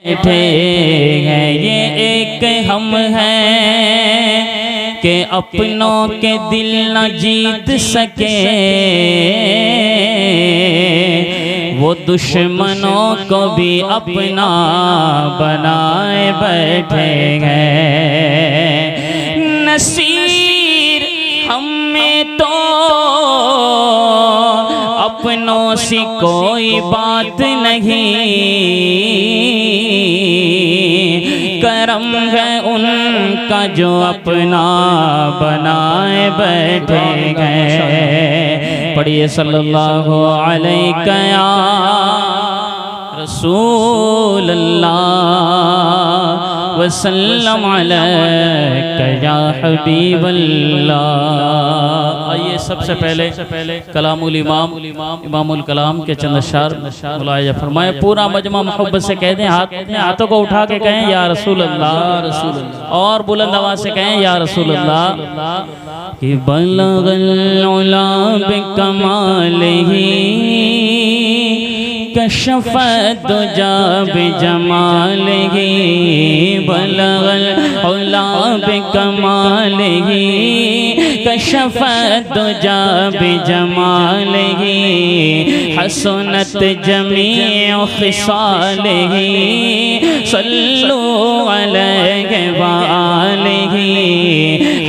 बैठे हैं ये एक हम हैं कि अपनों के दिल न जीत सके, वो दुश्मनों को भी अपना बनाए बैठे हैं। नसीर हमें तो अपनों से कोई बात नहीं, करम है उनका जो अपना बनाए बैठे हैं। पढ़िए सल्लल्लाहु अलैहि या रसूल अल्लाह वसल्लम अलैका या हबीब अल्लाह। आइए सबसे पहले कलामुल इमामुल कलाम के चंद अशआर मुलाहिजा फरमाए। पूरा मजमा मोहब्बत से कह दें, अपने हाथों को उठा के कहें या रसूल अल्लाह, और बुलंद आवाज से कहें या रसूल अल्लाह। कि बलगल उला बिकमालिही कशफत दुजा बिजमालिही, बलगल उला बिकमालिही कशफत दुजा बिजमालिही, हसनत जमीअ खिसालिही, सल्लु अलैहि व आलिही,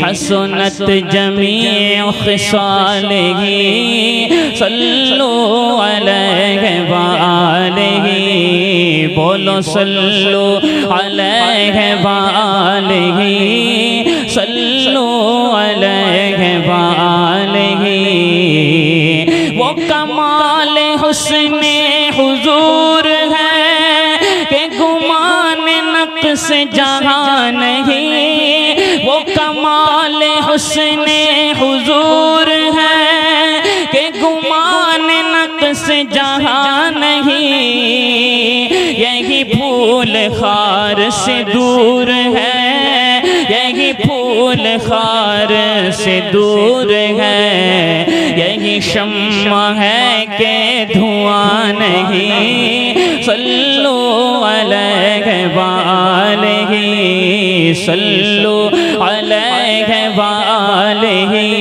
हसनत जमीअ खिसालिही, सल्लु अलैहि व आलिही। बोलो सल्लु अलैहि व आलिही, सल्लु अलैहि व आलिही। वो कमाल हुस्ने हुजूर है कि गुमान नक्श जहां नहीं, वो कमाल हुस्ने हुजूर है कि गुमान नक्श जहां नहीं, यही फूल खार से दूर है, यही फूल खार से दूर है, यही शम्मा है कि धुआं नहीं, सल्लु अलैहि व आलिही, सल्लु अलैहि व आलिही,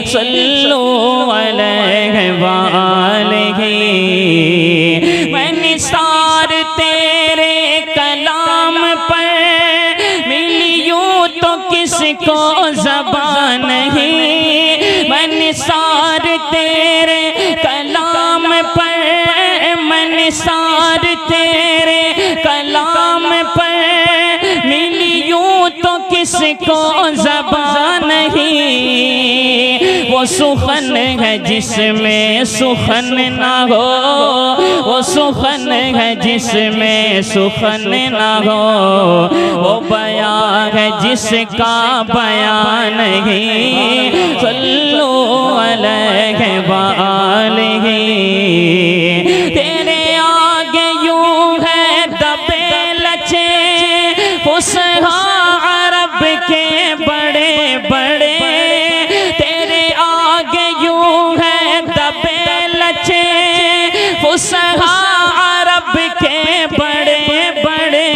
सल्लु अलैहि व आलिही। मैं निसार तेरे कलाम पर मिली यूं तो किसको ज़बान नहीं, मैं निसार तेरे कलाम पर, मैं निसार तेरे कलाम पर मिली यूं तो किसको ज़बान नहीं। वो सुखन है जिसमें सुखन ना हो, वो सुखन है जिसमें सुखन ना हो, वो बयां है जिसका बयान नहीं, सल्लु अलैहि व आलिही। तेरे आगे यूं है दबे लचे फुसहा अरब के बड़े बड़े, तेरे आगे यूं है दबे लचे फुसहा अरब के बड़े बड़े,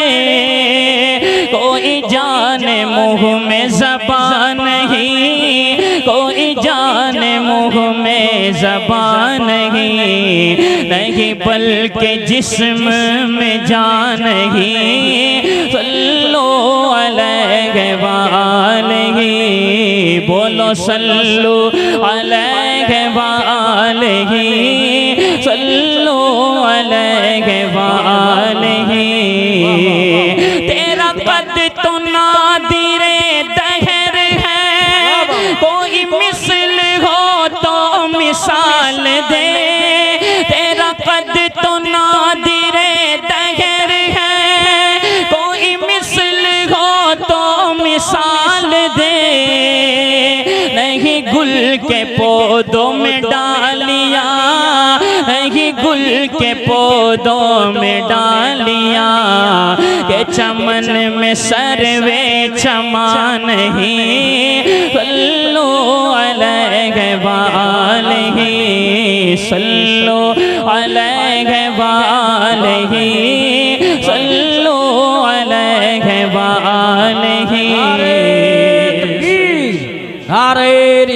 कोई जाने मुँह में ज़बान नहीं, कोई जाने मुँह में ज़बान नहीं, नहीं बल्कि जिस्म में जान नहीं, सल्लु अलैहि व आलिही। बोलो सल्लु अलैहि व आलिही, सल्लु अलैहि व आलिही। तेरा कद तो नादिरे दहर है, कोई मिसल हो तो मिसाल दे, तेरा कद तो नादिरे दहर है, कोई मिसल हो तो मिसाल दे, नहीं गुल के पौधों में डालियां, नहीं गुल के पौधों में डालियां, के चमन में सरवे क्षमा नहीं, सल्लु अलैहि व आलिही, सल्लु अलैहि व आलिही, सल्लु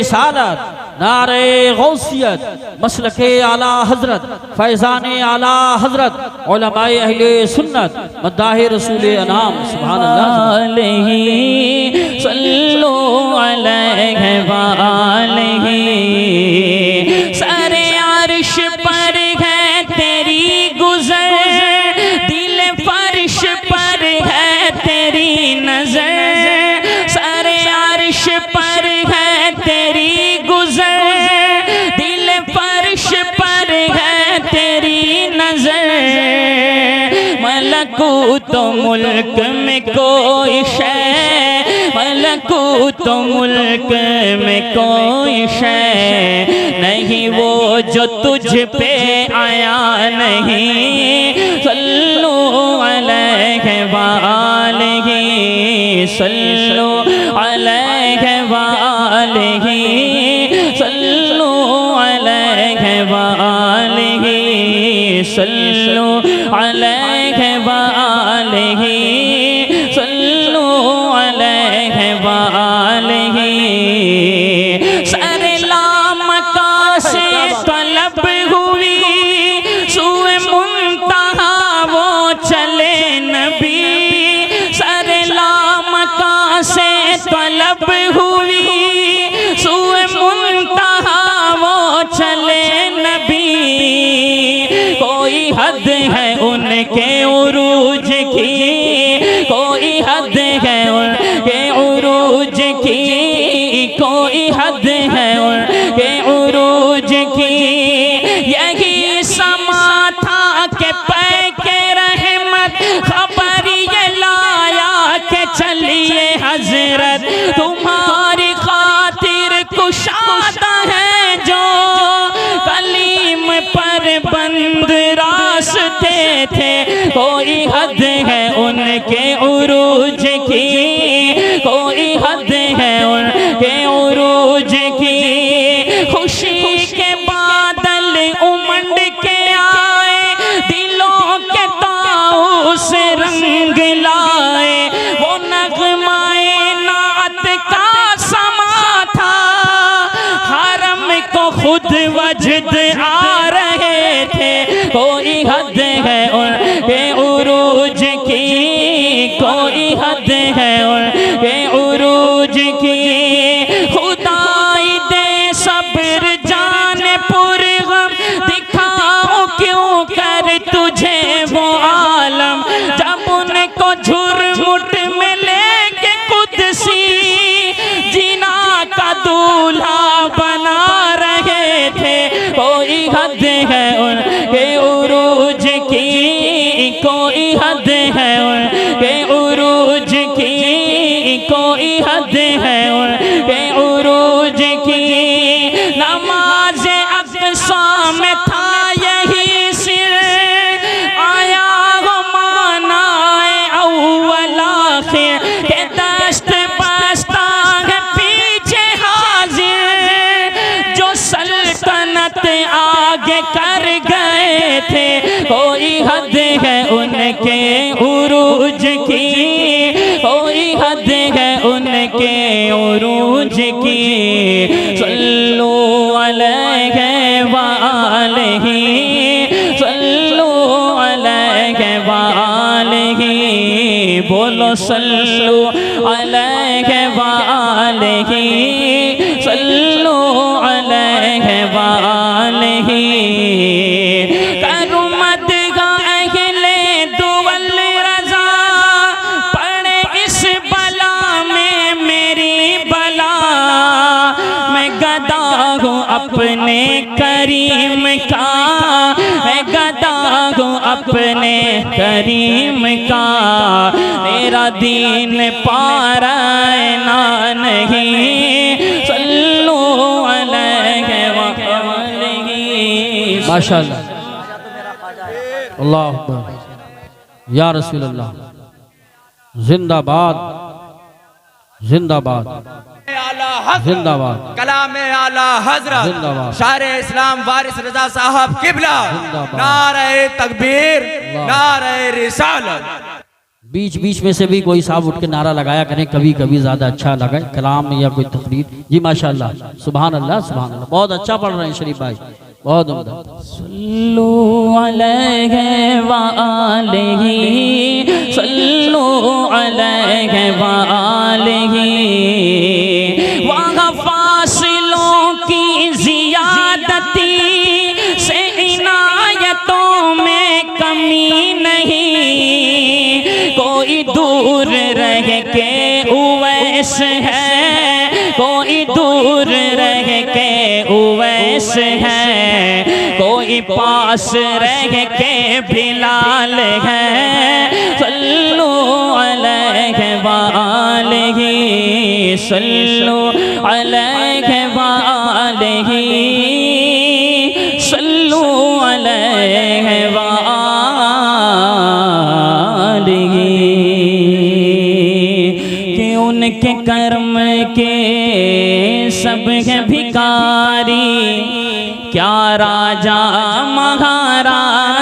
रिसालत, नारे गौसियत, मसलके आला हजरत, फैजाने आला हजरत, उलमाए अहले सुन्नत, मद्दाहे रसूल अनाम सुभान अल्लाह सल्लल्लाहु अलैहि वालैहि। सारे अर्श पर है तेरी गुज़र, दिल फर्श पर है तेरी नजर। सारे अर्श पर है तेरी गुज़र, दिल फर्श पर है तेरी नजर। मलकूत मुल्क में कोई शै, मलकूत मुल्क में कोई शै नहीं वो जो तुझ पे आया नहीं। सल्लु अलैहि वालैहि, सल्लु अलैहि वालैहि, सल्लु अलैहि वालैहि, सल्लु अलैहि वालैहि, सल्लु अलैहि वालैहि। सारे लामका से तलब हुई, सुए मुंतहा वो चले नबी। सारे लामका से तलब हुई, सुए मुंतहा वो चले नबी। कोई हद है उनके उरूज की, कोई हद है उनके उरूज की, कोई हद है उनके उरूज की। यही समा था के पैके रहमत, खबर ये लाया के चलिए हजरत। तुम्हारी खातिर कुशादा है जो कलीम पर बंद रास्ते थे। कोई हद है उनके उरूज की, कोई हद है उनके उरूज की। खुशी के बादल उमंड के आए, दिलों के ताउस रंग लाए। वो नगमाए नात का समा था, हरम को खुद वजद आ रहे थे। कोई हद है उनके उरूज की, कोई हद है उनके उरूज की। खुदाई दे सब्र जान पुरगम, दिखाओ क्यों कर तुझे वो आलम। जब उनको झुरमुट में लेके कुदसी, जिना का दूल्हा बना रहे थे। कोई हद है उनके उरूज की, कोई हद है उनके उरूज की, कोई हद है उनके उरूज की। नमाज अक़सा में था यही सिर, आया हो मानाए अव्वल आखिर के दस्त बस्ता है पीछे हाजिर। जो सल्तनत आगे कर गए थे, कोई हद है उनके उरूज की, कोई हद है उनके उरूज की। सल्लु अलैहि वालैहि, सल्लु अलैहि वालैहि। बोलो सल्लु अलैहि वालैहि, सल्लु अलैहि वालैहि। अपने करीम का मैं गदा हूँ, अपने करीम का। मेरा दीन पारायना नहीं। सल्लु अलैहि वसल्लम। माशाअल्लाह, अल्लाह अकबर, या रसूल अल्लाह। जिंदाबाद, जिंदाबाद, जिंदाबाद। कलामे आला हजरत जिंदाबाद। शारे इस्लाम वारिस रजा साहब किबला। नारे तकबीर, नारे रिसालत। बीच बीच में से भी कोई साहब उठ के नारा लगाया करें, कभी कभी ज़्यादा अच्छा लगे कलाम या कोई तकरीर। जी माशाल्लाह, सुभान अल्लाह सुभान अल्लाह, बहुत अच्छा पढ़ रहे हैं शरीफ भाई, बहुत उम्दा। सल्लु अलैहि व आलिहि, सल्लु अलैहि व आलिहि। वहाँ फासिलों की ज़ियादती से इनायतों में कमी नहीं, कोई दूर रह के उवैस है, कोई दूर रह के उवैस है, कोई पास रह के बिलाल है। सल्लु अलैहि व आलिहि, सल्लु अलैहि व आलिहि, सल्लु अलैहि व आलिहि। कि उनके कर्म के सब हैं भिखारी, क्या राजा महाराजा